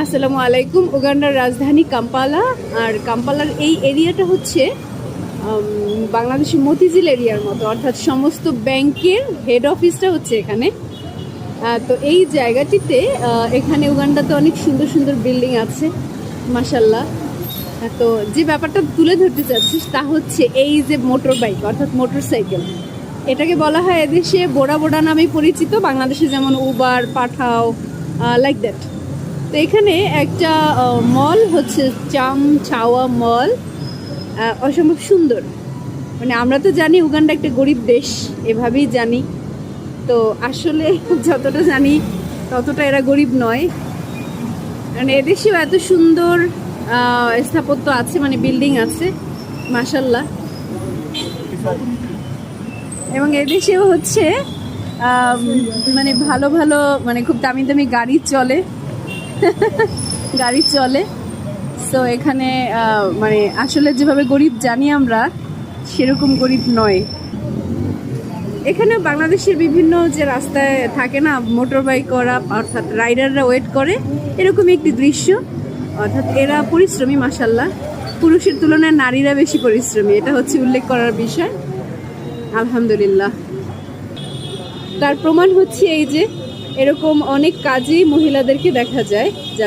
আসসালামু আলাইকুম। উগান্ডার রাজধানী কাম্পালা, আর কাম্পালার এই এরিয়াটা হচ্ছে বাংলাদেশের মতিঝিল এরিয়ার মতো, অর্থাৎ সমস্ত ব্যাংকের হেড অফিসটা হচ্ছে এখানে। তো এই জায়গাটিতে এখানে উগান্ডাতে অনেক সুন্দর সুন্দর বিল্ডিং আছে মাশাল্লাহ। তো যে ব্যাপারটা তুলে ধরতে চাচ্ছিস তা হচ্ছে এই যে মোটর বাইক অর্থাৎ মোটর সাইকেল, এটাকে বলা হয় এদেশে বোড়া বোড়া নামে পরিচিত, বাংলাদেশে যেমন উবার, পাঠাও, লাইক দ্যাট। তো এখানে একটা মল হচ্ছে চাম ছাওয়া মল, অসম্ভব সুন্দর। মানে আমরা তো জানি উগান্ডা একটা গরিব দেশ, এভাবেই জানি। তো আসলে যতটা জানি ততটা এরা গরিব নয়, মানে এদেশেও এত সুন্দর স্থাপত্য আছে, মানে বিল্ডিং আছে মাশাল্লাহ। এবং এদেশেও হচ্ছে মানে ভালো ভালো, মানে খুব দামি দামি গাড়ি চলে গাড়ি চলে। তো এখানে মানে আসলে যেভাবে গরিব জানি আমরা, সেরকম গরিব নয়। এখানে বাংলাদেশের বিভিন্ন যে রাস্তায় থাকে না মোটর বাইক করা, অর্থাৎ রাইডাররা ওয়েট করে, এরকমই একটি দৃশ্য। অর্থাৎ এরা পরিশ্রমী মাশাল্লাহ, পুরুষের তুলনায় নারীরা বেশি পরিশ্রমী, এটা হচ্ছে উল্লেখ করার বিষয় আলহামদুলিল্লাহ। তার প্রমাণ হচ্ছে এই যে এরকম অনেক কাজেই মহিলাদেরকে দেখা যায়।